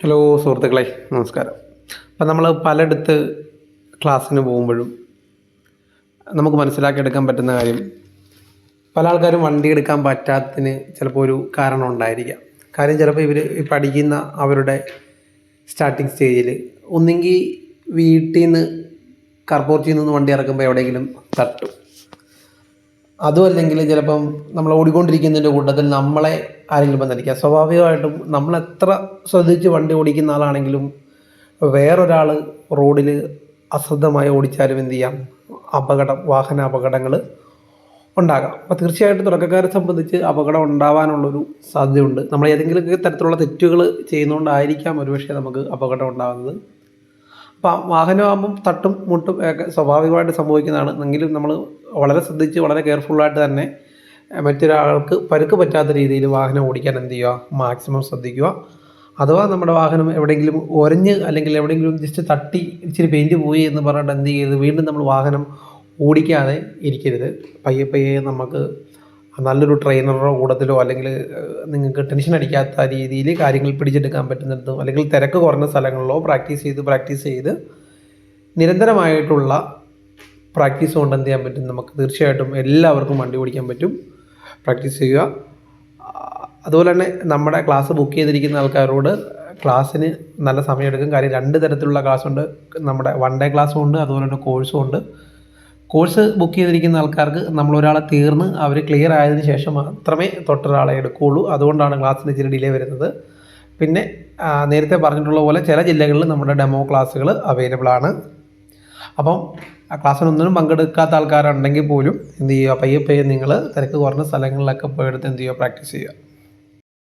Hello സുഹൃത്തുക്കളെ, നമസ്കാരം. അപ്പം നമ്മൾ പലയിടത്ത് ക്ലാസ്സിന് പോകുമ്പോഴും നമുക്ക് മനസ്സിലാക്കിയെടുക്കാൻ പറ്റുന്ന കാര്യം, പല ആൾക്കാരും വണ്ടി എടുക്കാൻ പറ്റാത്തതിന് ചിലപ്പോൾ ഒരു കാരണം ഉണ്ടായിരിക്കാം. കാര്യം ചിലപ്പോൾ ഇവർ പഠിക്കുന്ന അവരുടെ സ്റ്റാർട്ടിങ് സ്റ്റേജിൽ ഒന്നെങ്കിൽ വീട്ടിൽ നിന്ന് കർപ്പൂർച്ചിയിൽ നിന്ന് വണ്ടി ഇറക്കുമ്പോൾ എവിടെയെങ്കിലും തട്ടും. അതും അല്ലെങ്കിൽ ചിലപ്പം നമ്മൾ ഓടിക്കൊണ്ടിരിക്കുന്നതിൻ്റെ കൂട്ടത്തിൽ നമ്മളെ ആരെങ്കിലും വന്നിരിക്കുക. സ്വാഭാവികമായിട്ടും നമ്മൾ എത്ര ശ്രദ്ധിച്ച് വണ്ടി ഓടിക്കുന്ന ആളാണെങ്കിലും വേറൊരാൾ റോഡിൽ അശ്രദ്ധമായി ഓടിച്ചാലും എന്ത് ചെയ്യാം, വാഹന അപകടങ്ങൾ ഉണ്ടാകാം. അപ്പോൾ തീർച്ചയായിട്ടും തുടക്കക്കാരെ സംബന്ധിച്ച് അപകടം ഉണ്ടാവാനുള്ളൊരു സാധ്യതയുണ്ട്. നമ്മൾ ഏതെങ്കിലുമൊക്കെ തരത്തിലുള്ള തെറ്റുകൾ ചെയ്യുന്നതുകൊണ്ടായിരിക്കാം ഒരുപക്ഷെ നമുക്ക് അപകടം ഉണ്ടാകുന്നത്. അപ്പം വാഹനമാകുമ്പം തട്ടും മുട്ടും ഒക്കെ സ്വാഭാവികമായിട്ട് സംഭവിക്കുന്നതാണ്. എങ്കിലും നമ്മൾ വളരെ ശ്രദ്ധിച്ച് വളരെ കെയർഫുള്ളായിട്ട് തന്നെ മറ്റൊരാൾക്ക് പരുക്ക് പറ്റാത്ത രീതിയിൽ വാഹനം ഓടിക്കാൻ എന്ത് ചെയ്യുക, മാക്സിമം ശ്രദ്ധിക്കുക. അഥവാ നമ്മുടെ വാഹനം എവിടെയെങ്കിലും ഉരഞ്ഞ് അല്ലെങ്കിൽ എവിടെയെങ്കിലും ജസ്റ്റ് തട്ടി ഇച്ചിരി പെയിൻറ്റ് പോയി എന്ന് പറഞ്ഞിട്ട് എന്ത് ചെയ്യരുത്, വീണ്ടും നമ്മൾ വാഹനം ഓടിക്കാതെ ഇരിക്കരുത്. പയ്യെ പയ്യെ നമുക്ക് നല്ലൊരു ട്രെയിനറുടെ കൂട്ടത്തിലോ അല്ലെങ്കിൽ നിങ്ങൾക്ക് ടെൻഷൻ അടിക്കാത്ത രീതിയിൽ കാര്യങ്ങൾ പിടിച്ചെടുക്കാൻ പറ്റുന്നിടത്തോ അല്ലെങ്കിൽ തിരക്ക് കുറഞ്ഞ സ്ഥലങ്ങളിലോ പ്രാക്ടീസ് ചെയ്ത് നിരന്തരമായിട്ടുള്ള പ്രാക്ടീസ് കൊണ്ട് എന്ത് ചെയ്യാൻ പറ്റും, നമുക്ക് തീർച്ചയായിട്ടും എല്ലാവർക്കും വണ്ടി ഓടിക്കാൻ പറ്റും. പ്രാക്ടീസ് ചെയ്യുക. അതുപോലെ തന്നെ നമ്മുടെ ക്ലാസ് ബുക്ക് ചെയ്തിരിക്കുന്ന ആൾക്കാരോട് ക്ലാസ്സിന് നല്ല സമയമെടുക്കും. കാര്യം 2 തരത്തിലുള്ള ക്ലാസ്സുണ്ട്. നമ്മുടെ 1 ഡേ ക്ലാസ്സും ഉണ്ട്, അതുപോലെ തന്നെ കോഴ്സും ഉണ്ട്. കോഴ്സ് ബുക്ക് ചെയ്തിരിക്കുന്ന ആൾക്കാർക്ക് നമ്മളൊരാളെ തീർന്ന് അവർ ക്ലിയർ ആയതിനു ശേഷം മാത്രമേ തൊട്ടൊരാളെ എടുക്കുകയുള്ളൂ. അതുകൊണ്ടാണ് ക്ലാസ്സിന് ഇച്ചിരി ഡിലേ വരുന്നത്. പിന്നെ നേരത്തെ പറഞ്ഞിട്ടുള്ള പോലെ ചില ജില്ലകളിൽ നമ്മുടെ ഡെമോ ക്ലാസ്സുകൾ അവൈലബിൾ ആണ്. അപ്പം ആ ക്ലാസ്സിനൊന്നിനും പങ്കെടുക്കാത്ത ആൾക്കാരുണ്ടെങ്കിൽ പോലും എന്ത് ചെയ്യുക, പയ്യെ നിങ്ങൾ തിരക്ക് കുറഞ്ഞ സ്ഥലങ്ങളിലൊക്കെ പോയെടുത്ത് എന്ത് ചെയ്യുക, പ്രാക്ടീസ് ചെയ്യുക.